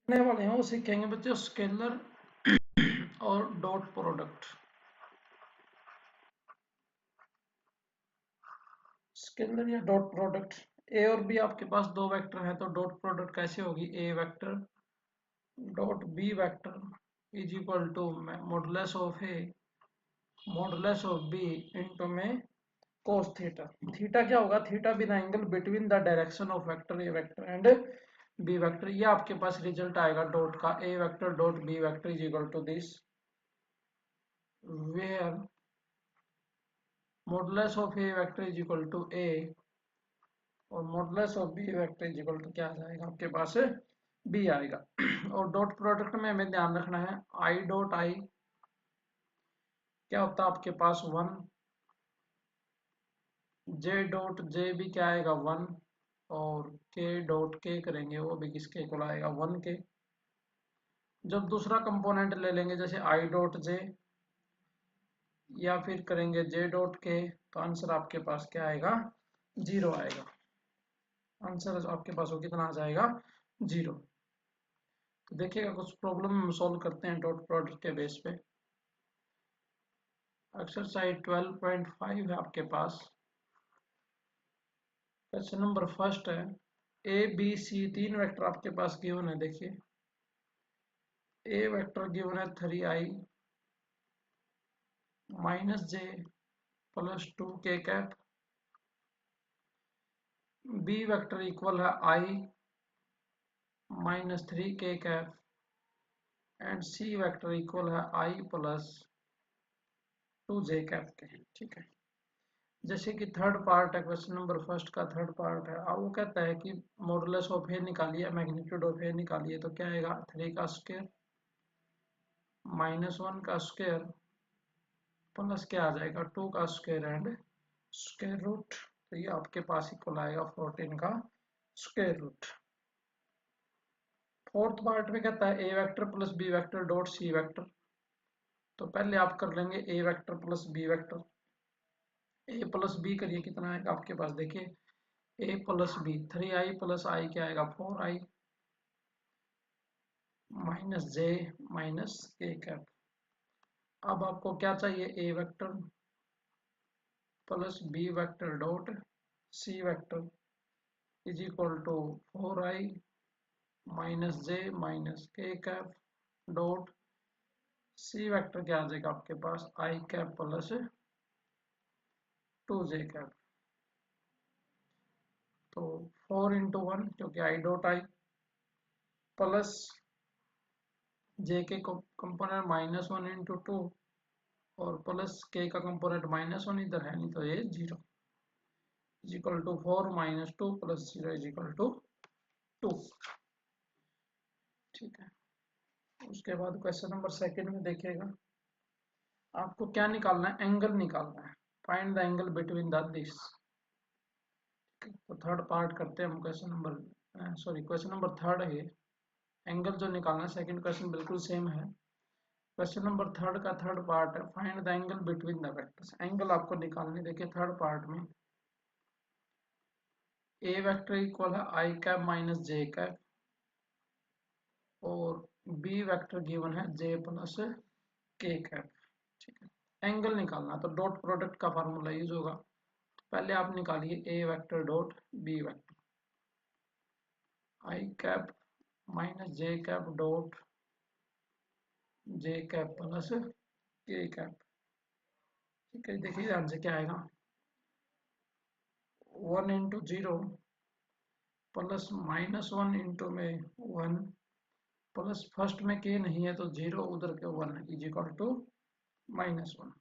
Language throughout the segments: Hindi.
करने वाले हैं वो सीखेंगे बच्चों स्केलर और डॉट प्रोडक्ट। स्केलर या डॉट प्रोडक्ट, ए और बी आपके पास दो वेक्टर हैं तो डॉट प्रोडक्ट कैसे होगी, A vector dot B vector is equal to modulus of A modulus of B into में cos थीटा। थीटा क्या होगा, theta being angle between the direction of vector A vector and B vector. ये आपके पास रिजल्ट आएगा डॉट का, A vector dot B vector is equal to this where modulus of A vector is equal to A और modulus of B vector is equal to क्या आ जाएगा आपके पास, बी आएगा। और डॉट प्रोडक्ट में हमें ध्यान रखना है आई डॉट आई क्या होता है आपके पास 1, जे डॉट जे भी क्या आएगा 1 और के डॉट के करेंगे वो भी किसके इक्वल आएगा 1 के। जब दूसरा कंपोनेंट ले लेंगे जैसे आई डॉट जे या फिर करेंगे जे डॉट के तो आंसर आपके पास क्या आएगा, 0 आएगा। आंसर आपके पास वो कितना आ जाएगा, 0। तो देखिएगा कुछ प्रॉब्लम हम सॉल्व करते हैं डॉट प्रोडक्ट के बेस पे। एक्सरसाइज 12.5 है आपके पास। क्वेश्चन नंबर फर्स्ट है ए बी सी तीन वेक्टर आपके पास गिवन है। देखिए ए वेक्टर गिवन है 3i minus J plus 2 k cap, B vector equal है i minus 3 k cap and C vector equal है i प्लस 2j कैप के। ठीक है, जैसे कि थर्ड पार्ट है क्वेश्चन नंबर फर्स्ट का, थर्ड पार्ट है। अब वो कहता है कि मॉडुलस ऑफ ए निकालिए, मैग्नीट्यूड ऑफ ए निकालिए, तो क्या आएगा 3 का स्क्वायर माइनस 1 का स्क्वायर प्लस क्या आ जाएगा 2 का स्क्वायर एंड स्क्वायर रूट। तो ये आपके पास इक्वल आएगा 14 का स्क्वायर रूट। फोर्थ पार्ट में कहता है ए vector plus B vector dot C vector. तो पहले आप कर लेंगे A vector plus B vector, A plus B करिए कितना आएगा आपके पास, देखिए A plus B 3i plus I क्या आएगा 4i माइनस जे माइनस के कैप। अब आपको क्या चाहिए, A vector plus B vector dot C vector is equal to 4i minus J minus के कैप डॉट सी वेक्टर क्या आ जाएगा आपके पास आई कैप प्लस 2j कैप। तो 4 इंटू 1 क्योंकि आई डॉट आई प्लस जे के कंपोनेंट माइनस 1 इंटू 2 और प्लस के का कंपोनेंट माइनस 1 इधर है नहीं तो ये 0 is equal to 4 minus 2 plus 0 is equal to 2। ठीक है, उसके बाद क्वेश्चन नंबर सेकंड में देखिएगा आपको क्या निकालना है, एंगल निकालना है। Find the angle between the this. तो थर्ड पार्ट करते हैं हम, question number sorry question number third है। एंगल जो निकालना है, सेकंड क्वेश्चन बिल्कुल सेम है। क्वेश्चन नंबर थर्ड का थर्ड पार्ट है find the angle between the vectors. Angle आपको निकालने, देखिए थर्ड पार्ट में ए वेक्टर इक्वल है आई कैप माइनस जे कैप और बी वेक्टर गिवन है जे प्लस के कैप। ठीक है, एंगल निकालना तो डॉट प्रोडक्ट का फार्मूला यूज होगा। तो पहले आप निकालिए A vector dot B vector, I cap minus J cap dot J cap plus K cap. ठीक है, देखिए ध्यान से क्या आएगा 1 इंटू 0 प्लस माइनस 1 इंटू में 1 प्लस फर्स्ट में के नहीं है तो 0 उधर के 1 is equal to -1।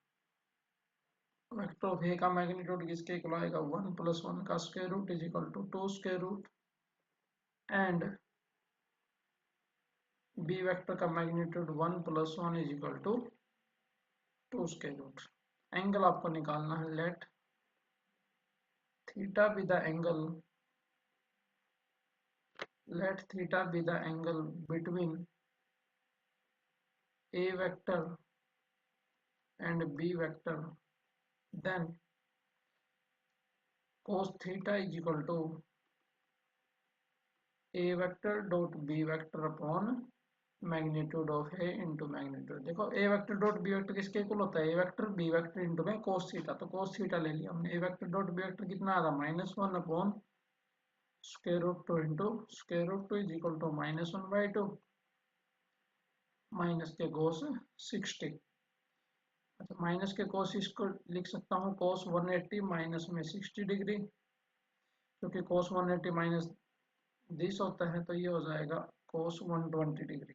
Vector of ए का मैग्नीट्यूड किसके इक्वल आएगा 1 प्लस 1 का square root is equal to 2 square root and B vector का magnitude 1 plus 1 is equal to 2 square root. Angle आपको निकालना है, let theta be the angle, let theta be the angle between a vector and b vector, then cos theta is equal to a vector dot B vector upon magnitude of a into magnitude. देखो ए वेक्टर डॉट बी वेक्टर किसके इक्वल होता है, ए वेक्टर बी वेक्टर इंटू में कोस थीटा, तो कोस थीटा ले लिया हमने। A vector dot B vector कितना आ रहा, -1 upon square root 2 into square root 2 is equal to -1/2 minus के कोस 60। अच्छा, माइनस के कोस इसको लिख सकता हूँ कोस 180 माइनस में 60 डिग्री, क्योंकि कोस 180 माइनस दिस होता है, तो ये हो जाएगा कोस 120 डिग्री।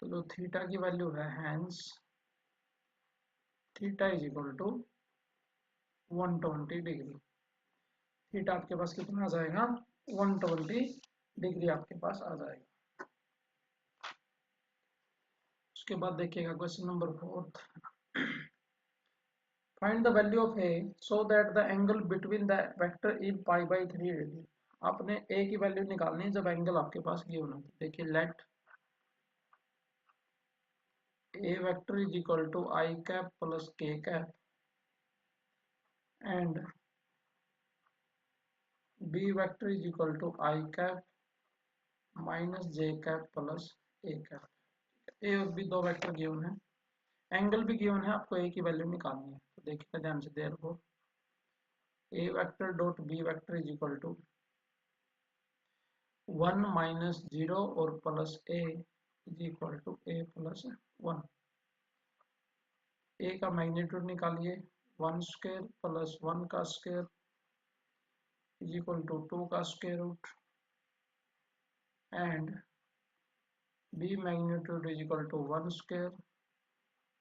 तो जो थीटा की वैल्यू है, hence theta is equal to 120 degree. Theta आपके पास कितना आ जाएगा, 120 डिग्री आपके पास आ जाएगा। उसके बाद देखिएगा question number 4। Find the value of A so that the angle between the vector is π/3 degree. आपने ए की वैल्यू निकालनी है जब एंगल आपके पास गिवन हो। देखिए let A vector is equal to I cap plus K cap and B vector is equal to I cap minus J cap plus A cap. A और बी दो वेक्टर गिवन है, एंगल भी गिवन है, आपको ए की वैल्यू निकालनी है। तो देखिए ध्यान से, therefore a vector dot B vector is equal to 1 minus 0 और plus a is equal to a plus 1। A का मैग्नीट्यूड निकालिए, 1 स्क्वायर प्लस 1 का स्क्वायर इज इक्वल टू 2 का square root and b magnitude is equal to 1 square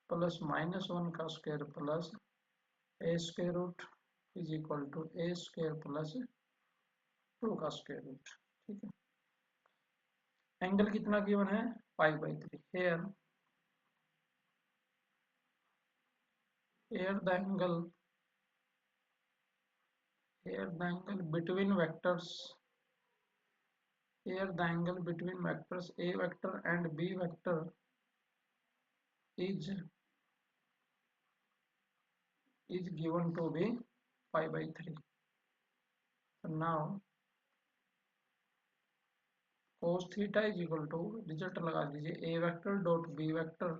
plus -1 का square plus a square root is equal to a square plus 2 का स्क्वायर रूट। ठीक है, एंगल कितना गिवन है, π/3। here the angle between vectors, a vector and b vector is given to be π/3। so now cos theta is equal to, result लगा दीजिए, a vector dot b vector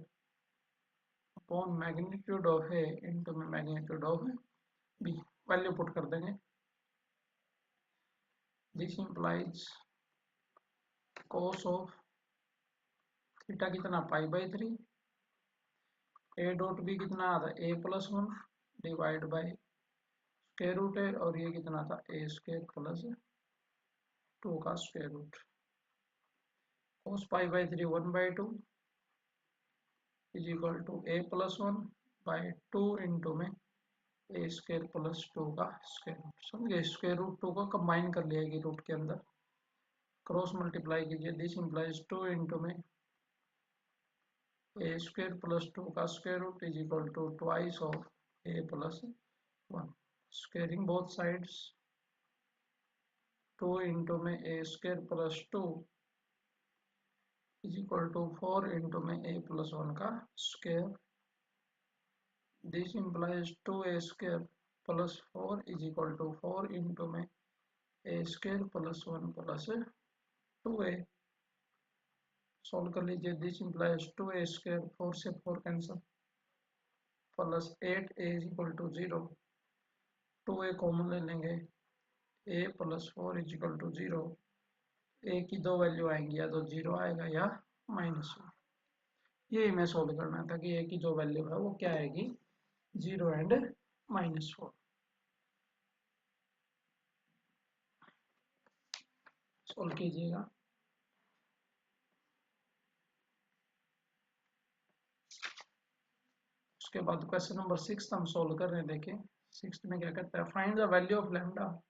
upon magnitude of a into में magnitude of b। Value put कर देंगे, this implies cos of theta कितना, π/3, a डॉट बी कितना आता है, a+1 divide by square root है, और ये कितना था, a स्क्वायर प्लस 2 का square root. cos π/3 1/2 is equal to a+1/2 into में ए स्क्वायर प्लस 2 का स्क्वायर रूट। समझिए, स्क्वायर रूट 2 को कंबाइन कर लिया कि रूट के अंदर क्रॉस मल्टीप्लाई कीजिए, दिस इंप्लाइज 2 इंटू में ए स्क्वायर प्लस 2 का square root is equal to twice of a+1। Squaring both sides, 2 into में A square plus 2 is equal to 4 into में a+1 का square. This implies 2a square plus 4 is equal to 4 into में A square plus 1 plus 2a। Solve कर लीजिए, दिस इंप्लाइज 2a स्क्वायर, 4 से 4 cancel, plus 8a is equal to 0। 2a common ले लेंगे, a plus 4 is equal to 0। a की दो वैल्यू आएंगी, या तो 0 आएगा या -1। ये हमें सॉल्व करना था कि a की जो वैल्यू है वो क्या आएगी, 0 एंड -4। सॉल्व कीजिएगा। उसके बाद क्वेश्चन नंबर 6 हम सॉल्व कर रहे हैं। देखिए 6 में क्या कहता है, find the value of lambda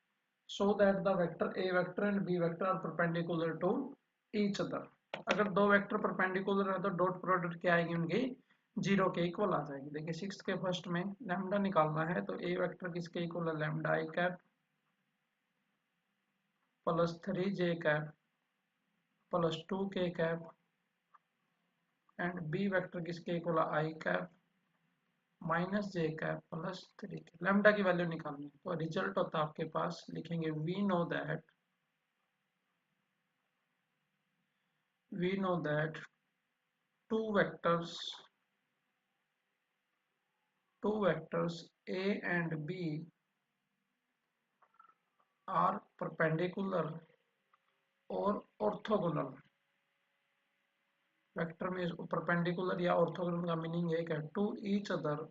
so that the vector A vector and B vector are perpendicular to each other. अगर दो वेक्टर परपेंडिकुलर है तो डॉट प्रोडक्ट क्या आएगी उनकी, 0 के इक्वल आ जाएगी। देखिए 6 के फर्स्ट में लैम्डा निकालना है, तो ए वेक्टर किसके इक्वल है, lambda I cap plus 3j cap plus 2k cap and B vector किसके इक्वल है, आई कैप माइनस जे कैप प्लस 3। लैम्डा की वैल्यू निकालनी है, तो रिजल्ट होता है आपके पास, लिखेंगे we know that we know that two vectors A and B are perpendicular or orthogonal. Vector में परपेंडिकुलर या ऑर्थोगोनल का मीनिंग एक है to each other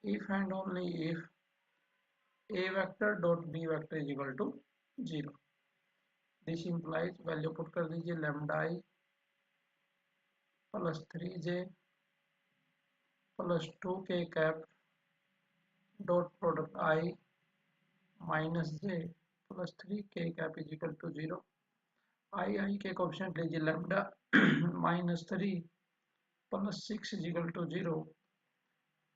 if and only if a vector dot b vector is equal to 0. This implies value put कर दीजिए lambda i plus 3j plus 2k cap dot product i minus j plus 3k cap is equal to 0. I के कोएफिशिएंट लीजिए lambda minus 3 plus 6 is equal to 0.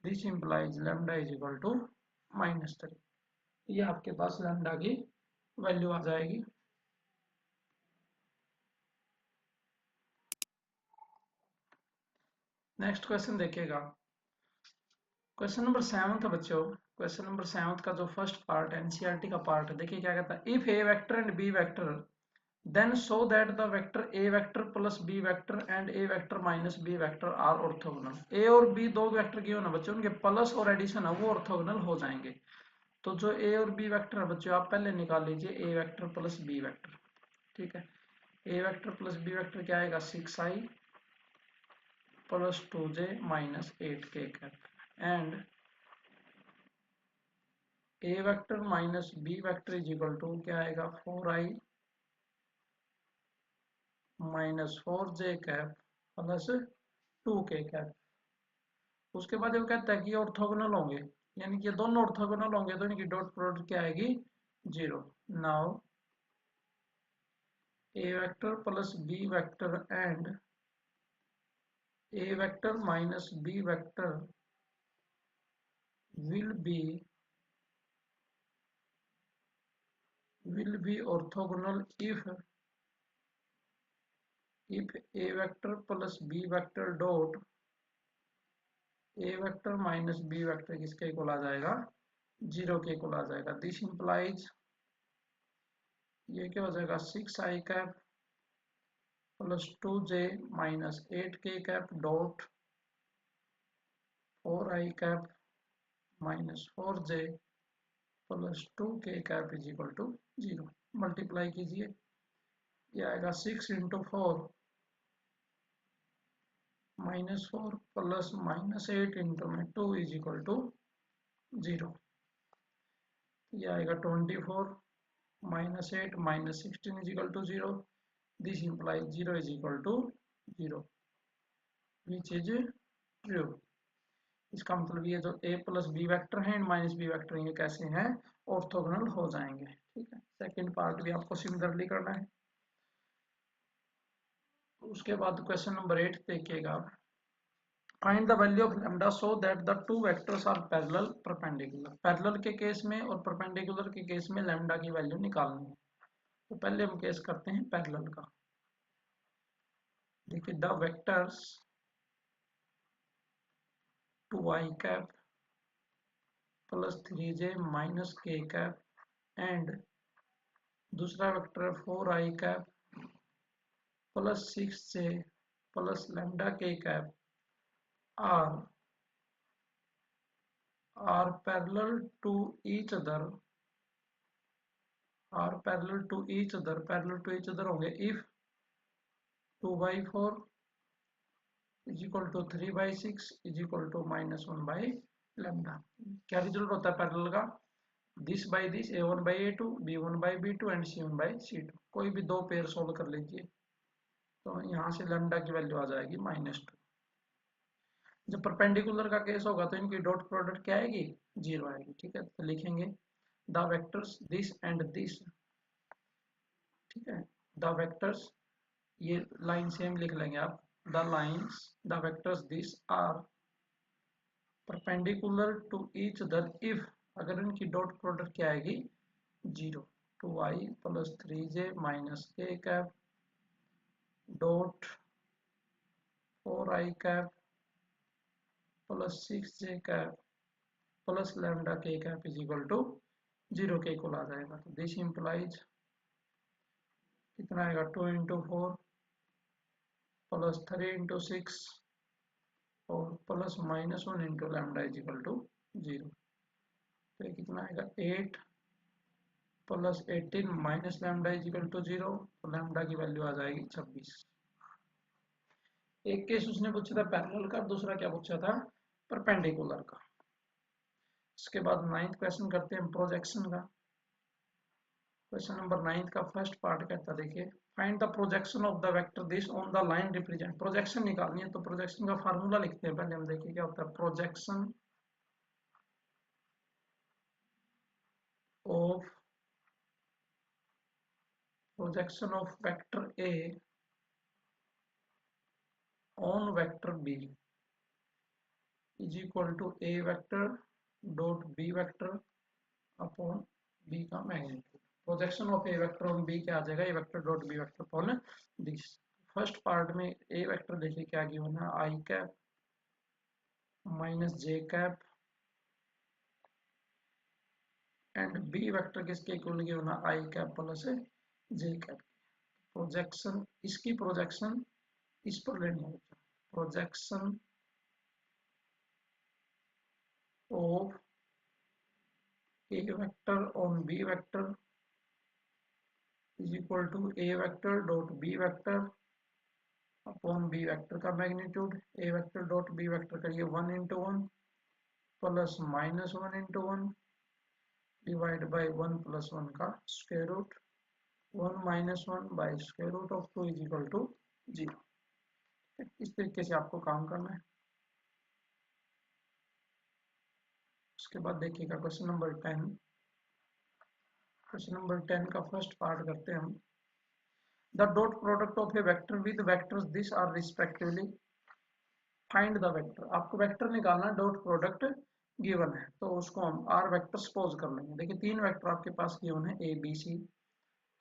This implies lambda is equal to minus 3. ये आपके पास लैम्डा की वैल्यू आ जाएगी. नेक्स्ट क्वेश्चन देखिएगा. क्वेश्चन नंबर 7 था बच्चों. क्वेश्चन नंबर 7 का जो फर्स्ट पार्ट है एनसीईआरटी का पार्ट है. देखिए क्या कहता है. If A vector and B vector then show that the vector A vector plus B vector and A vector minus B vector are orthogonal. A और बी दो वेक्टर की हो ना बच्चों, उनके प्लस और एडिशन है वो ऑर्थोगोनल हो जाएंगे. तो जो ए और बी वेक्टर है बच्चों आप पहले निकाल लीजिए a vector plus B vector. ठीक है. ए वेक्टर प्लस बी वेक्टर क्या आएगा 6i plus 2j minus 8k cap and A vector minus B vector is equal to क्या आएगा 4i minus 4j cap plus 2k cap. उसके बाद वो कहता है कि ये ऑर्थोगोनल होंगे, यानी कि ये दोनों ऑर्थोगोनल होंगे तो इनकी डॉट प्रोडक्ट क्या आएगी 0. Now a vector plus B vector and A vector minus B vector will be orthogonal if a vector plus b vector dot a vector minus b vector किसके इक्वल आ जाएगा 0 के इक्वल आ जाएगा. दिस इंप्लाइज ये क्या हो जाएगा 6i cap plus 2j minus 8k cap dot 4i cap minus 4j plus 2k cap is equal to 0. Multiply कीजिए, ये आएगा 6 into 4 minus 4 plus minus 8 into में 2 इज इक्वल टू 0. ये आएगा 24 minus 8 minus 16 is equal to 0. This implies 0 is equal to 0 which is true. इसका मतलब ये जो a प्लस बी वैक्टर है एंड माइनस बी वैक्टर ये कैसे हैं ऑर्थोगोनल हो जाएंगे. ठीक है. सेकंड पार्ट भी आपको सिमिलरली करना है. उसके बाद क्वेश्चन नंबर 8 देखिएगा. Find the value of lambda so that the two vectors are parallel perpendicular. Parallel के केस में और परपेंडिकुलर के केस में लैम्डा की वैल्यू निकालनी है. तो पहले हम केस करते हैं पैरेलल का. देखिए the vectors 2i cap plus 3j minus k cap and दूसरा vector 4i cap plus 6j plus lambda k cap are parallel to each other होंगे if 2/4 is equal to 3/6 is equal to minus 1 by lambda. क्या रिजल्ट होता है पैरेलल का this by this a1 by a2 b1 by b2 and c1 by c2. कोई भी दो पेयर सोल्व कर लीजिए तो यहाँ से लैम्डा की वैल्यू आ जाएगी -2. जब परपेंडिकुलर का केस होगा तो इनकी डॉट प्रोडक्ट क्या आएगी 0 आएगी. ठीक है. तो लिखेंगे the vectors this and this. ठीक है. द वेक्टर्स ये लाइन सेम लिख लेंगे आप. The lines the vectors this are perpendicular to each other if अगर इनकी डॉट प्रोडक्ट क्या आएगी 0. 2i plus 3j minus k cap dot 4i cap plus 6j cap plus lambda k cap is equal to 0 के इक्वल आ जाएगा. तो दिस इंप्लाइज कितना आएगा 2 इंटू 4 प्लस 3 इंटू 6 और plus -1 into lambda is equal to 0। तो ये कितना आएगा 8 plus 18 minus lambda is equal to 0। तो लैम्डा की वैल्यू आ जाएगी 26। एक केस उसने पूछा था पैरेलल का, दूसरा क्या पूछा था परपेंडिकुलर का। इसके बाद 9th क्वेश्चन करते हैं प्रोजेक्शन का। क्वेश्चन नंबर 9 का फर्स्ट पार्ट कहता है, देखिए find the projection of the vector this on the line represent. Projection निकालनी है तो प्रोजेक्शन का फार्मूला लिखते हैं पहले हम। देखिए क्या होता है projection of vector A on vector B is equal to A vector dot B vector upon B का magnitude. Projection of A vector on B क्या आ जाएगा, A vector dot B vector upon this. First part में ए वेक्टर देखिए क्या गिवन है, आई cap minus J cap and B vector किसके इक्वल गिवन है, आई cap plus J cap. Projection, इसकी प्रोजेक्शन इस पर लेनी है। Projection of A vector on b vector is equal to A vector dot B vector upon b vector का magnitude. A vector dot B vector करिए 1 into 1 plus -1 into 1 divide by 1 plus 1 का square root. 1 minus 1 by square root of 2 is equal to 0। इस तरीके से आपको काम करना है। उसके बाद देखिएगा क्वेश्चन नंबर 10। क्वेश्चन नंबर 10 का फर्स्ट पार्ट करते हैं हम। The dot product of A vector with vectors this are respectively find the vector. आपको वेक्टर निकालना है, डॉट प्रोडक्ट गिवन है तो उसको हम आर वेक्टर सपोज कर लेंगे। देखिए 3 वेक्टर आपके पास गिवन है ए बी सी,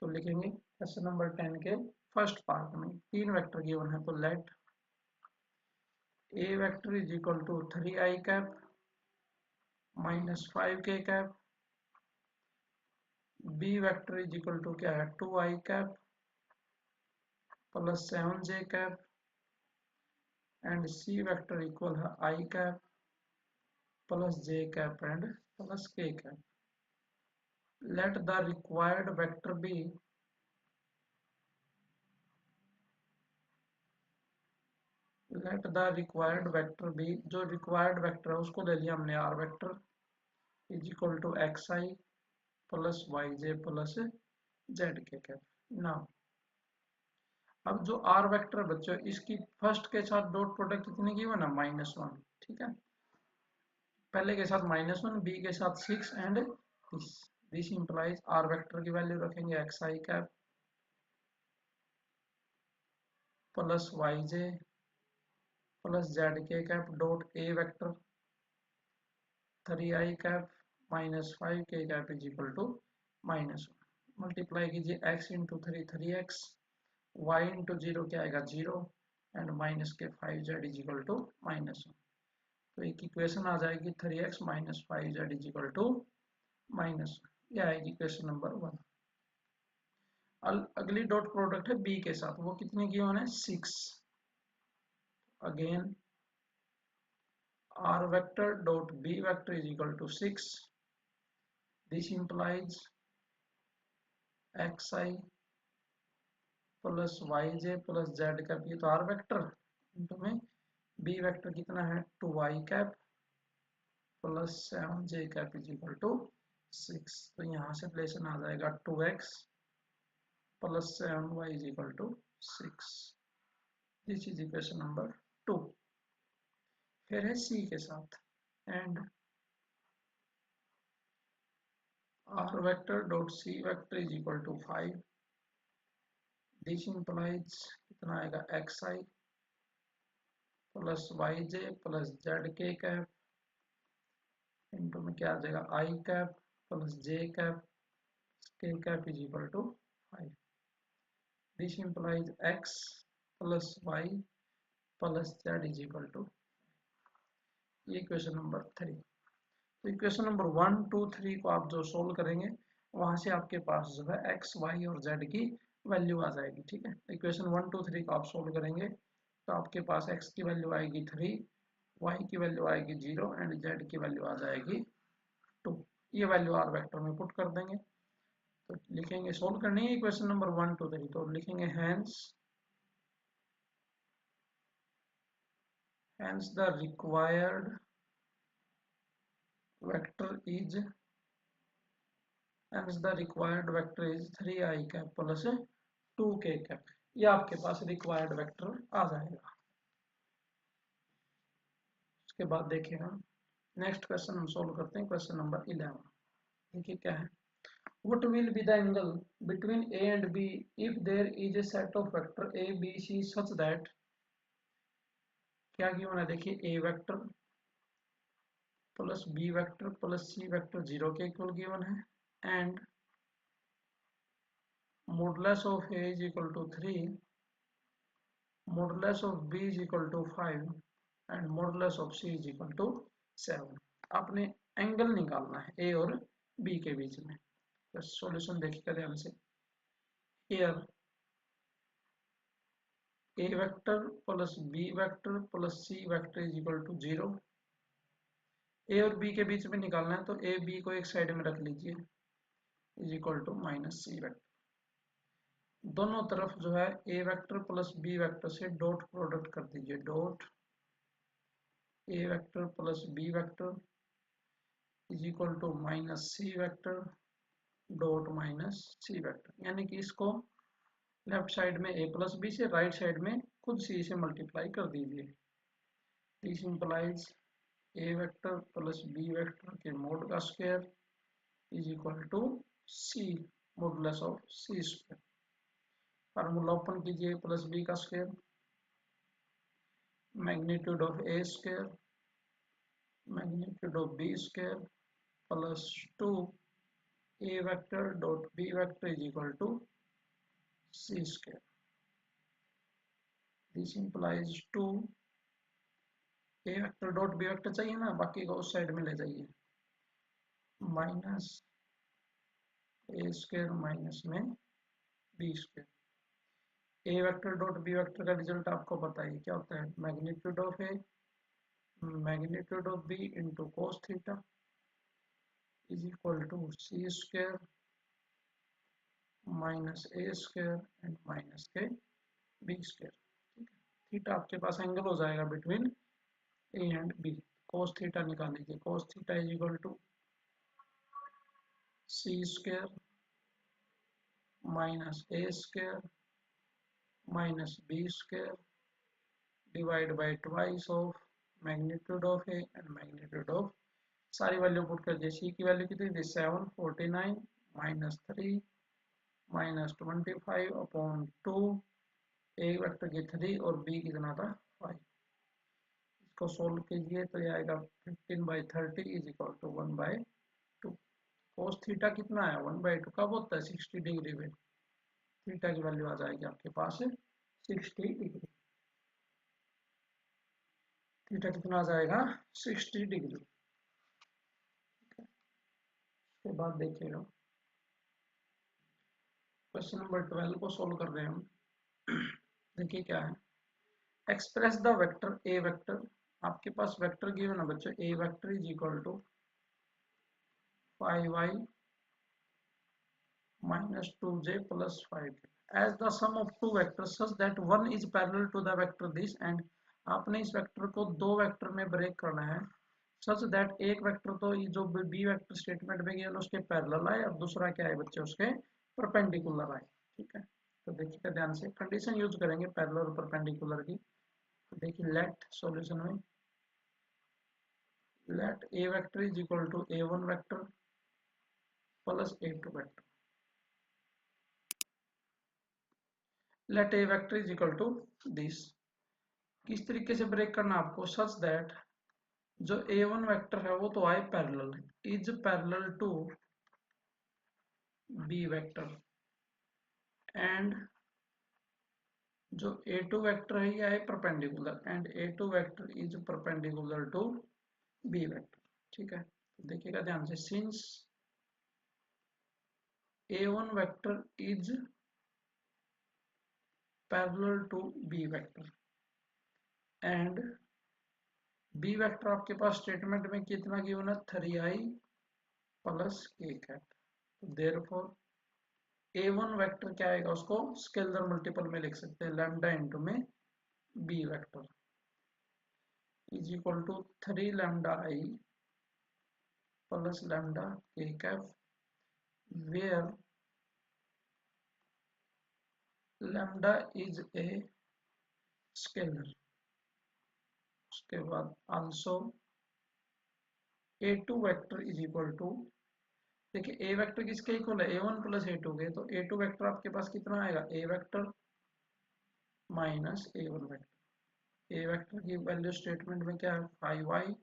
तो लिखेंगे क्वेश्चन नंबर 10 के फर्स्ट पार्ट में 3 वेक्टर गिवन है तो let A vector is equal to 3 I cap minus 5 के cap, B vector is equal to क्या है 2 I cap plus 7 J cap and C vector equal है आई cap plus J cap and plus K cap. let the required vector be जो रिक्वायर्ड वेक्टर है उसको ले लिया हमने R vector is equal to X I plus Y J plus Z k cap. Now अब जो आर वेक्टर है बच्चों, इसकी फर्स्ट के साथ डॉट प्रोडक्ट कितनी की ना -1, ठीक है। पहले के साथ -1, बी के साथ 6 and this implies r vector की वैल्यू रखेंगे x i cap plus Y J plus Z k cap dot a vector 3 I cap minus 5 के cap is equal to -1। Multiply कीजिए x into 3 3x, y into 0 क्या आएगा 0 एंड माइनस के 5z इज इक्वल टू -1। तो एक इक्वेशन आ जाएगी 3x minus 5z is equal to -1। यह आएगी इक्वेशन नंबर 1। अगली डॉट प्रोडक्ट है b के साथ, वो कितने की है 6। Again r vector dot b vector is equal to 6. This implies xi plus yj plus z cap, ये तो r वेक्टर इंटू में b वेक्टर कितना है 2y cap plus 7j cap is equal to 6। तो यहाँ से रिलेशन आ जाएगा 2x plus 7y is equal to 6। This is equation number 2। फिर है c के साथ and r vector dot c vector is equal to 5. This implies कितना आएगा xi plus yj plus zk cap into में क्या आ जाएगा i cap plus j cap k cap is equal to 5। This implies x plus y plus z is equal to, ये इक्वेशन नंबर 3। तो इक्वेशन नंबर 1 2 3 को आप जो सोल्व करेंगे वहां से आपके पास जो है x y और z की वैल्यू आ जाएगी। ठीक है, इक्वेशन 1 2 3 का आप सोल्व करेंगे तो आपके पास x की वैल्यू आएगी 3, y की वैल्यू आएगी 0 एंड z की वैल्यू आ जाएगी 2। ये वैल्यू r वेक्टर में पुट कर देंगे। तो लिखेंगे, सोल्व करनी है इक्वेशन नंबर 1 2 3, तो लिखेंगे hence the required vector is 3I cap plus 2k cap। ये आपके पास रिक्वायर्ड वेक्टर आ जाएगा। उसके बाद देखिए हम नेक्स्ट क्वेश्चन हम सोल्व करते हैं, क्वेश्चन नंबर 11। देखिए क्या है, what will be the angle between a and b if there is a set of vector a b c such that, क्या गिवन है देखिए, a vector plus B vector plus c vector 0 के इक्वल गिवन है and modulus of a is equal to 3, modulus of b is equal to 5 and modulus of c is equal to 7। आपने एंगल निकालना है a और b के बीच में। तो सॉल्यूशन देखिएगा ध्यान से, here a vector plus b vector plus c vector is equal to 0। a और b के बीच में निकालना है तो a b को एक साइड में रख लीजिए, is equal to minus c vector. दोनों तरफ जो है a vector plus b vector से डॉट प्रोडक्ट कर दीजिए, dot a vector plus b vector is equal to minus c vector dot minus c vector. यानी कि इसको लेफ्ट साइड में a प्लस बी से, राइट साइड में खुद c से मल्टीप्लाई कर दीजिए। This implies a vector plus b vector के मोड का square is equal to c modulus of c square. Formula open कीजिए, प्लस b का square magnitude of a square magnitude of b square plus 2 a vector dot b vector is equal to c square. This implies 2 a vector dot b vector चाहिए ना, बाकी को उस साइड में ले जाइए, माइनस a स्क्वायर माइनस में b square. A vector dot B vector का रिजल्ट आपको पता है क्या होता है, magnitude of A magnitude of B into cos theta is equal to C square minus A square and minus के बी स्क्वायर। ठीक है, थीटा आपके पास एंगल हो जाएगा between A and B. Cos theta निकाल लीजिए, cos theta is equal to C square minus A square minus B square divide by twice of magnitude of A and magnitude of, सारी वैल्यू पुट कर दीजिए। सी की वैल्यू कितनी थी 749 minus 3 minus 25 upon 2, A vector की 3 और बी कितना था 5। इसको सोल्व कीजिए तो ये आएगा 15/30 is equal to 1/2। Cos theta कितना है 1/2 कब होता है 60 डिग्री में, थीटा की वैल्यू आ जाएगी आपके पास 60 डिग्री। थीटा कितना आ जाएगा 60 डिग्री। उसके बाद देखिएगा क्वेश्चन नंबर 12 को सोल्व कर रहे हैं हम। देखिए क्या है, express the vector A vector, आपके पास वेक्टर गिवन है बच्चों, A vector is equal to 5y minus 2j plus 5k as the sum of two vectors such that one is parallel to the vector this and आपने इस वेक्टर को दो वेक्टर में ब्रेक करना है सच दैट एक वेक्टर तो ये जो बी वेक्टर स्टेटमेंट में गिवन उसके पैरेलल आए और दूसरा क्या है बच्चे उसके परपेंडिकुलर आए। ठीक है, तो देखिएगा ध्यान से, कंडीशन यूज करेंगे पैरेलल और परपेंडिकुलर की। तो देखिए लेट सॉल्यूशन में let A vector is equal to a1 vector plus a2 vector, let A vector is equal to this. किस तरीके से ब्रेक करना आपको, सच दैट जो a1 वेक्टर है वो तो आए parallel, is parallel to b vector and जो a2 वेक्टर है ये आए perpendicular and a2 vector is perpendicular to b vector. ठीक है, तो देखिएगा ध्यान से, since a1 vector is parallel to b vector and B vector आपके पास स्टेटमेंट में कितना गिवन है 3i प्लस के कैप। तो देयरफॉर a1 वेक्टर क्या आएगा, उसको स्केलर मल्टीपल में लिख सकते हैं, लैम्डा इंटू में B vector is equal to 3 lambda I plus lambda K cap where lambda is a scalar. उसके बाद also a2 vector is equal to, देखिए a वेक्टर किसके इक्वल है a1 प्लस a2 के, तो a2 वेक्टर आपके पास कितना आएगा a vector minus a1 vector. a vector की वैल्यू स्टेटमेंट में क्या है 5y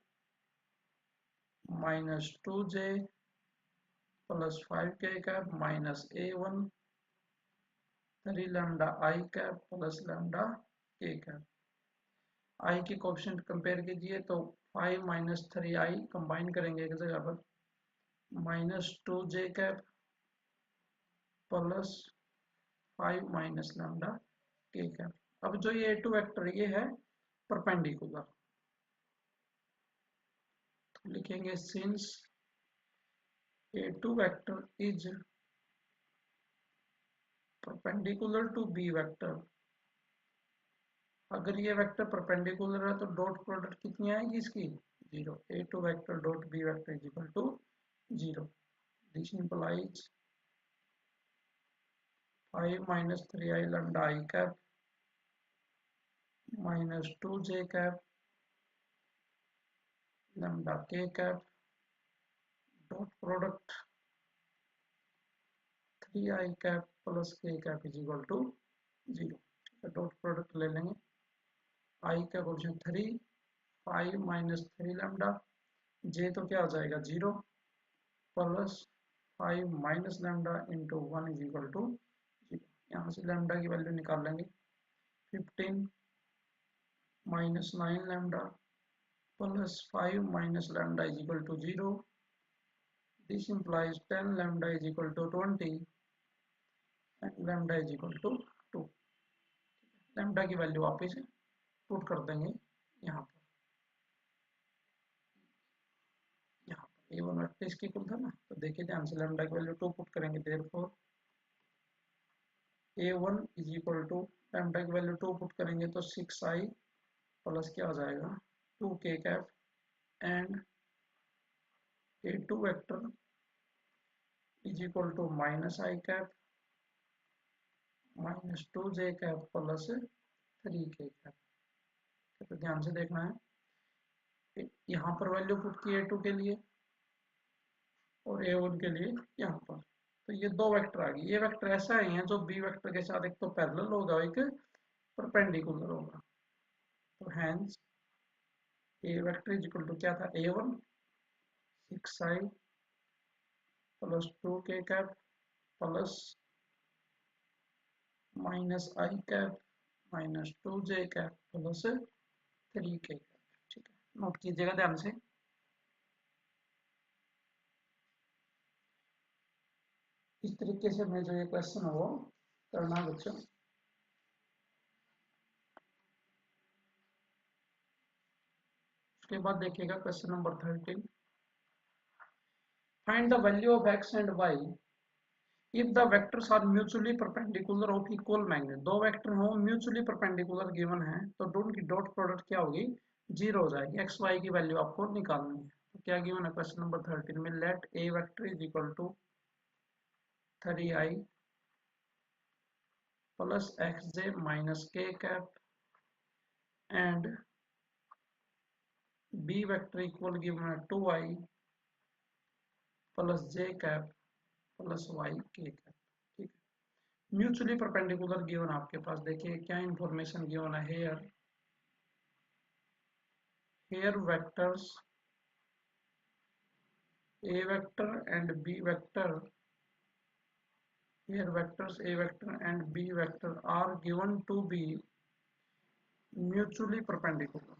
minus 2j plus 5k cap minus a1 3 lambda I cap plus lambda K cap. I की कोएफिशिएंट कंपेयर कीजिए तो 5 माइनस 3i कंबाइन करेंगे एक जगह पर minus 2j cap plus 5 minus lambda K cap. अब जो ये a2 वेक्टर ये है परपेंडिकुलर, तो लिखेंगे since a2 vector is perpendicular to b vector. अगर ये वेक्टर परपेंडिकुलर है तो डॉट प्रोडक्ट कितनी आएगी इसकी 0। a2 vector dot b vector is equal to 0। This implies 5 minus 3i lambda I cap minus 2j cap lambda K cap dot product 3i cap plus K cap is equal to 0। Dot product ले लेंगे, i का कोएफिशिएंट 3 5 माइनस 3 लैम्डा j तो क्या आ जाएगा 0 plus 5 minus lambda into 1 is equal to 0। यहाँ से लैम्डा की वैल्यू निकाल लेंगे 15 minus 9 lambda plus 5 minus lambda is equal to 0। This implies 10 lambda is equal to 20 and lambda is equal to 2। Lambda की वैल्यू वापस पुट कर देंगे यहाँ पर, यहाँ पर a1 वेक्टर इसके इक्वल था ना, तो देखिए ध्यान से लैम्डा की वैल्यू 2 पुट करेंगे, therefore a1 is equal to lambda की वैल्यू 2 पुट करेंगे तो 6i प्लस क्या आ जाएगा 2k cap and a2 vector is equal to minus I cap minus 2j cap plus 3k cap. तो ध्यान से देखना है, यहाँ पर वैल्यू पुट की a2 के लिए और a1 के लिए यहाँ पर, तो ये दो वेक्टर आ गई। ये वेक्टर ऐसा ही है जो b वेक्टर के साथ एक तो पैरेलल होगा एक परपेंडिकुलर होगा। तो hence a vector is equal to क्या था a1 6i plus 2k cap plus minus आई cap minus 2j cap plus 3k cap. ठीक है, नोट कीजिएगा ध्यान से। इस तरीके से मैं जो ये क्वेश्चन है वो करना बच्चों। उसके बाद देखिएगा question number 13, find the value of x and y if the vectors are mutually perpendicular of equal magnitude. दो वेक्टर हो म्यूचुअली परपेंडिकुलर गिवन है तो दोनों की डॉट प्रोडक्ट क्या होगी 0 हो जाएगी। x y की वैल्यू आपको निकालनी है। तो क्या गिवन है क्वेश्चन नंबर 13 में, let a vector is equal to 3i plus xj minus k cap and b vector equal given है 2i plus j cap plus y k cap. ठीक है, म्यूचुअली परपेंडिकुलर गिवन आपके पास, देखिए क्या इंफॉर्मेशन गिवन है here vectors a vector and b vector, here vectors a vector and b vector are given to be mutually perpendicular,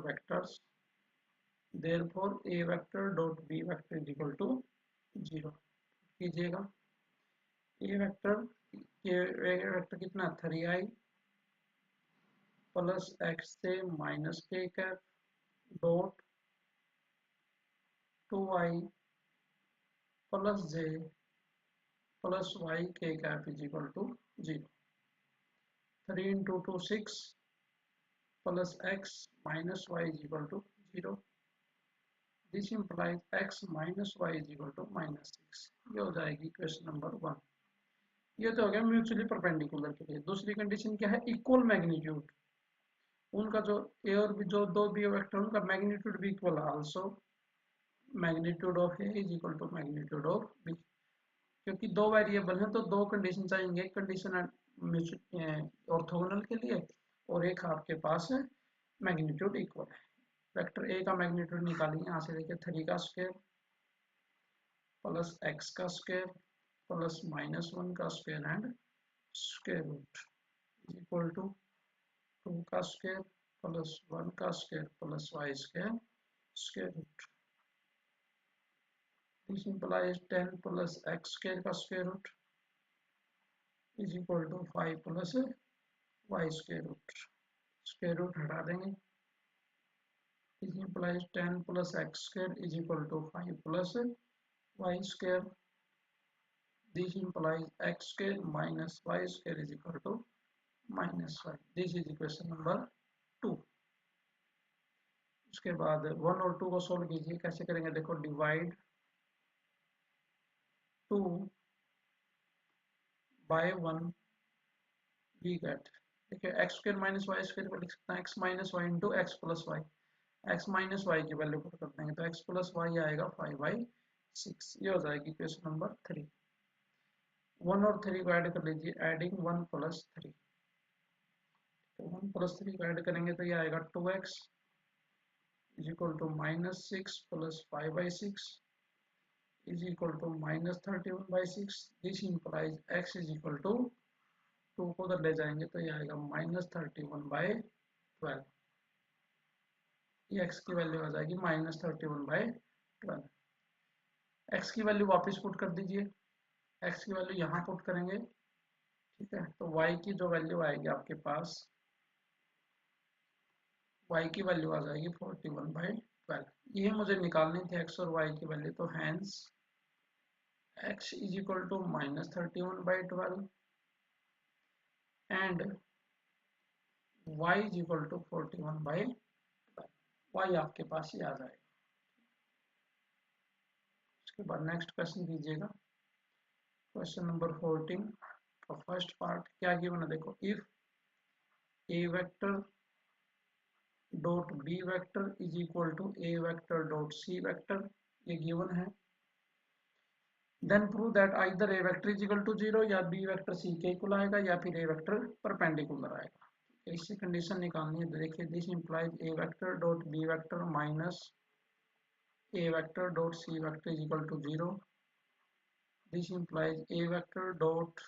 vectors, therefore a vector dot b vector is equal to 0 कीजिएगा। ये वेक्टर, ये वेक्टर कितना 3i प्लस एक्स से माइनस के cap dot 2i plus j plus y k cap is equal to 0. 3 into 2 6 plus x minus y is equal to 0. This implies x minus y is equal to -6. ये हो जाएगी क्वेश्चन नंबर 1. ये तो हो गया म्यूचुअली परपेंडिकुलर के लिए. दूसरी कंडीशन क्या है, इक्वल मैग्नीट्यूड. उनका जो ए और बी, जो दो बी वेक्टर उनका मैग्नीट्यूड भी इक्वल है. Also magnitude of a is equal to magnitude of b. क्योंकि दो वेरिएबल हैं तो दो कंडीशन चाहिए. एक कंडीशन ऑर्थोगोनल के लिए और एक आपके पास है मैग्नीट्यूड इक्वल है. वेक्टर ए का मैग्नीट्यूड निकालिए. यहाँ से देखिए 3 का स्क्वायर प्लस एक्स का स्क्वायर प्लस -1 का square and square root equal to 2 का स्क्वायर प्लस 1 का square plus Y square square root. This implies 10 plus X square का square root is equal to 5 plus Y square root. Square root हटा देंगे. This implies 10 plus x square is equal to 5 plus y square. This implies x square minus y square is equal to -5. This is equation number 2. उसके बाद 1 और 2 को सोल्व कीजिए. कैसे करेंगे देखो, डिवाइड 2 बाय 1 वी गेट. देखिए x square minus y square को लिख सकते हैं x minus y into x plus y. x minus y की वैल्यू पुट कर देंगे तो x प्लस वाई आएगा 5/6. ये हो जाएगी क्वेश्चन नंबर 3. 1 और 3 को ऐड कर लीजिए. Adding 1 plus 3. तो 1 प्लस 3 को ऐड करेंगे तो ये आएगा 2x is equal to -6 plus 5/6 is equal to -31/6. This implies x is equal to 2 को उधर ले जाएंगे तो ये आएगा -31/12. ये x की वैल्यू आ जाएगी -31/12. x की वैल्यू वापस पुट कर दीजिए. x की वैल्यू यहाँ पुट करेंगे. ठीक है, तो y की जो वैल्यू आएगी आपके पास, y की वैल्यू आ जाएगी 41/12. ये मुझे निकालनी थी x और y की वैल्यू. तो hence x is equal to -31/12 and y is equal to 41/12. y आपके पास ही आ जाएगा. उसके बाद नेक्स्ट क्वेश्चन कीजिएगा. क्वेश्चन नंबर 14 का फर्स्ट पार्ट क्या गिवन है देखो. If a vector dot B vector is equal to a vector dot c vector, ये गिवन है. Then prove that either a vector is equal to 0 या b वेक्टर c के इक्वल आएगा या फिर a वेक्टर परपेंडिकुलर आएगा. ऐसी कंडीशन निकालनी है. देखिए this implies a vector dot b vector minus a vector dot c vector is equal to 0. This implies a vector dot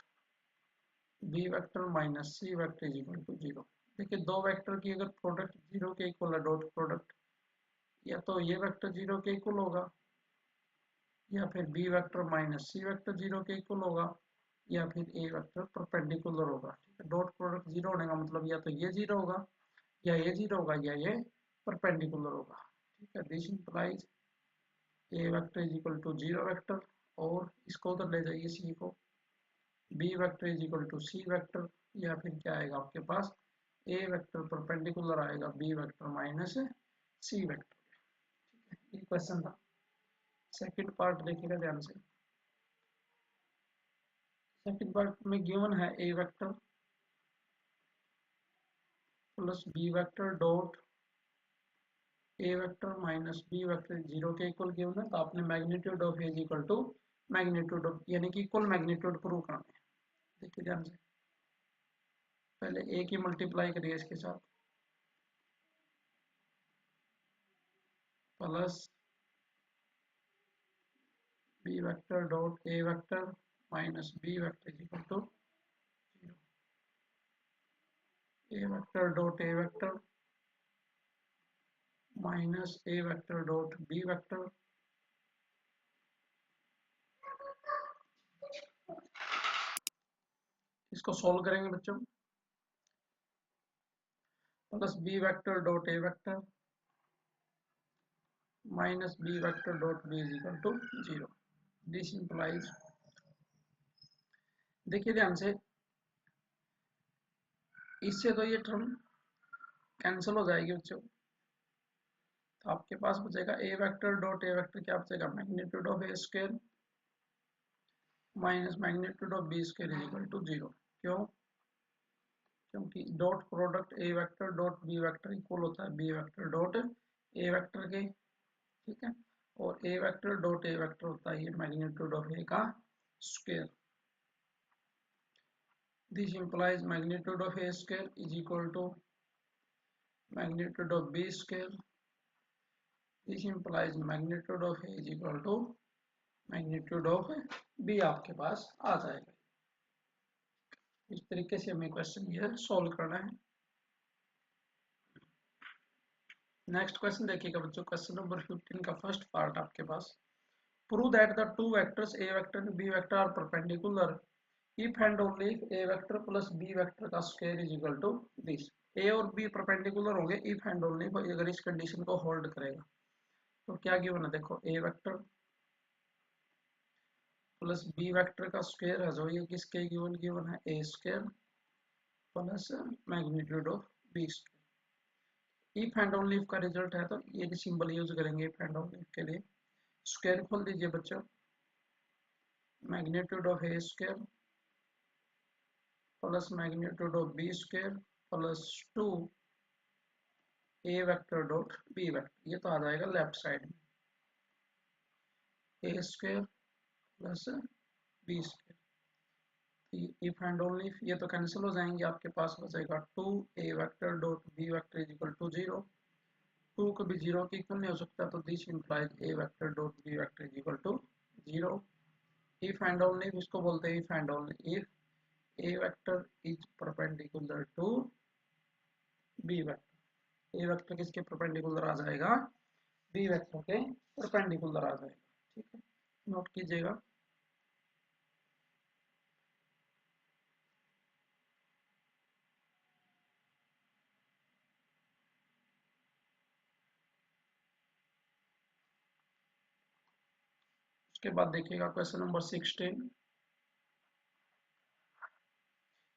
b vector minus c vector is equal to 0. देखिए दो वेक्टर की अगर प्रोडक्ट 0 के इक्वल है, डॉट प्रोडक्ट, या तो ये वेक्टर 0 के इक्वल होगा या फिर b vector minus c vector 0 के इक्वल होगा या फिर a वेक्टर परपेंडिकुलर होगा. ठीक है, डॉट प्रोडक्ट 0 होने का मतलब या तो ये 0 होगा या ये 0 होगा या ये परपेंडिकुलर होगा. ठीक है, this implies a vector is equal to 0 vector और इसको उधर ले जाइए c को. b vector is equal to c vector या फिर क्या आएगा आपके पास, a वेक्टर परपेंडिकुलर आएगा b vector minus c vector. ठीक है, ये क्वेश्चन था. सेकंड पार्ट देखिएगा ध्यान से. सेकंड पार्ट में गिवन है a vector plus b vector dot a vector minus b vector 0 के इक्वल गिवन है. तो आपने magnitude of a is equal to magnitude of, यानी कि इक्वल मैग्नीट्यूड प्रूव करना है. देखिए ध्यान से, पहले a की मल्टीप्लाई करिए इसके साथ plus b vector dot a vector minus b vector is equal to 0. a vector dot a vector minus a vector dot b vector इसको सोल्व करेंगे बच्चों। Plus B vector dot a vector minus B vector dot b is equal to 0। This implies, देखिए ध्यान से, इससे तो ये टर्म कैंसिल हो जाएगी बच्चों। तो आपके पास बचेगा a vector dot a vector, क्या बचेगा, magnitude of A square minus magnitude of B square is equal to 0। क्यों? क्योंकि dot product a vector dot B vector equal होता है b vector dot a vector के, ठीक है। और a vector dot a vector होता है ये मैग्नीट्यूड ऑफ ए का square. This implies magnitude of A square is equal to magnitude of B square. This implies magnitude of a is equal to magnitude of b आपके पास आ जाएगा। इस तरीके से हमें क्वेश्चन ये सॉल्व करना है। नेक्स्ट क्वेश्चन देखिएगा बच्चों, क्वेश्चन नंबर 15 का फर्स्ट पार्ट आपके पास। Prove that the two vectors A vector and B vector are perpendicular if and only if A vector plus B vector का square is equal to this. A और बी परपेंडिकुलर होंगे इफ एंड ओनली अगर इस कंडीशन को होल्ड करेगा। तो क्या गिवन है, देखो ए वेक्टर प्लस बी वेक्टर का स्क्वायर है जो ये किसके गिवन है, A square plus magnitude of B square. If and only if का रिजल्ट है तो ये सिंबल यूज करेंगे इफ एंड ओनली इफ के लिए। स्क्वायर खोल दीजिए बच्चों, magnitude of A square plus magnitude of B square plus 2 A vector dot B vector, ये तो आ जाएगा लेफ्ट साइड में, A square plus B square. If and only if ये तो कैंसिल हो जाएंगे, आपके पास बचेगा 2 A vector dot B vector is equal to 0। 2 कभी 0 के इक्वल नहीं हो सकता, तो this implies a vector dot B vector is equal to 0। If and only if इसको बोलते हैं if and only if A vector is perpendicular to b vector. A vector किसके परपेंडिकुलर आ जाएगा, बी वेक्टर के परपेंडिकुलर आ जाएगा, ठीक है, नोट कीजिएगा। उसके बाद देखिएगा question number 16।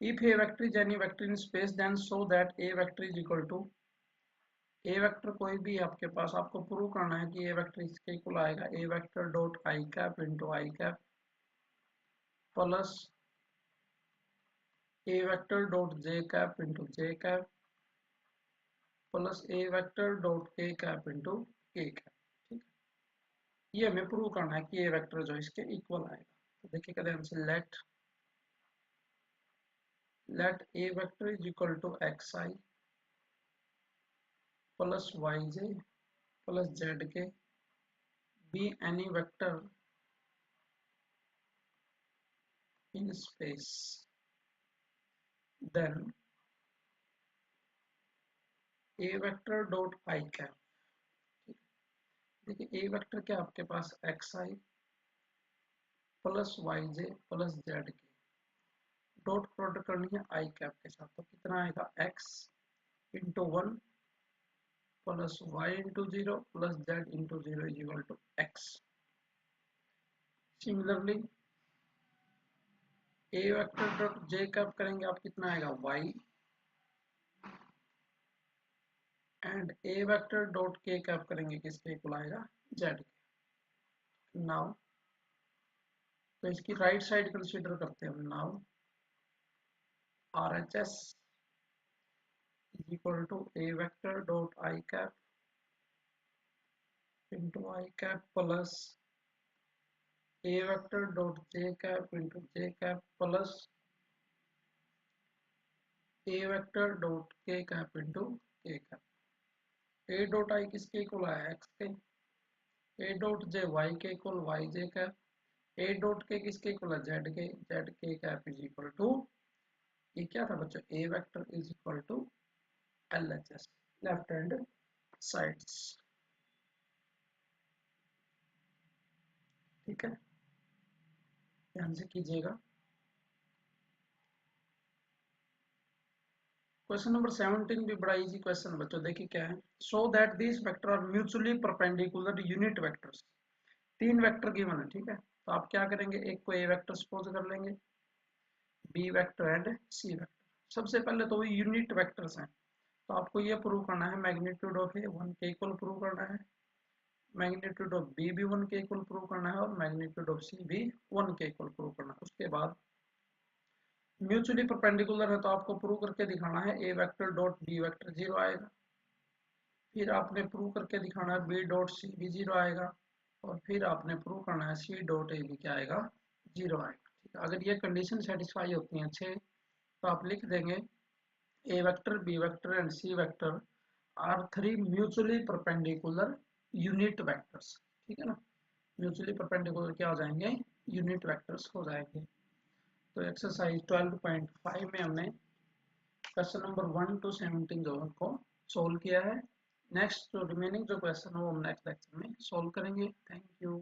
If A vector is any vector in space then so that a vector is equal to, A vector कोई भी आपके पास, आपको प्रूव करना है कि ए वेक्टर इसके इक्वल आएगा A vector dot I cap into I cap plus A vector dot J cap into J cap plus A vector dot के कैप इंटू के कैप, ठीक है। ये हमें प्रूव करना है कि ए वेक्टर जो इसके इक्वल आएगा। तो देखिएगा ध्यान से, let A vector is equal to X I plus Y J plus Z K be any vector in space then A vector dot I cap. देखिए ए वेक्टर क्या आपके पास X I plus Y J plus Z K dot product करनी है आई कैप के साथ, तो कितना आएगा X into 1 plus Y into 0 plus Z into 0 is equal to X. Similarly A vector dot J cap करेंगे आप, कितना आएगा y and A vector dot के कैप करेंगे किसके इक्वल आएगा, जेड के। नाउ तो इसकी राइट साइड कंसीडर करते हैं हम। Now RHS is equal to a vector dot I cap into I cap plus a vector dot j cap into j cap plus a vector dot k cap into k cap। a dot I किसके इक्वल है, x के, a dot j y के इक्वल y j cap, a dot k किसके इक्वल है, z के, z k cap is equal to, ये क्या था बच्चों, a vector is equal to LHS left hand sides, ठीक है, ध्यान से कीजिएगा। क्वेश्चन नंबर 17 भी बड़ा इजी क्वेश्चन है बच्चों, देखिए क्या है। So that this vector are mutually perpendicular unit vectors. तीन वेक्टर गिवन है, ठीक है। तो आप क्या करेंगे, एक को ए वेक्टर सपोज कर लेंगे, b vector and C vector. सबसे पहले तो वो यूनिट वेक्टर्स हैं, तो आपको ये प्रूव करना है मैग्नीट्यूड ऑफ ए 1 के इक्वल प्रूव करना है, मैग्नीट्यूड ऑफ बी भी 1 के इक्वल प्रूव करना है, और मैग्नीट्यूड ऑफ सी भी 1 के इक्वल प्रूव करना है। उसके बाद म्यूचुअली परपेंडिकुलर है, तो आपको प्रूव करके दिखाना है ए वेक्टर डॉट बी वेक्टर 0 आएगा। फिर आपने प्रूव करके दिखाना है बी डॉट सी भी 0 आएगा, और फिर आपने प्रूव करना है सी डॉट ए भी क्या आएगा, 0 आएगा। ठीक है, अगर ये कंडीशन सेटिस्फाई होती है अच्छे, तो आप लिख देंगे A vector B vector and C vector are three mutually perpendicular unit vectors. ठीक है ना, म्यूचुअली परपेंडिकुलर क्या हो जाएंगे, यूनिट वेक्टर्स हो जाएंगे। तो एक्सरसाइज 12.5 में हमने क्वेश्चन नंबर 1 to 17 जो उनको सोल्व किया है। नेक्स्ट जो रिमेनिंग जो क्वेश्चन है वो हम नेक्स्ट लेक्चर में सोल्व करेंगे। Thank you.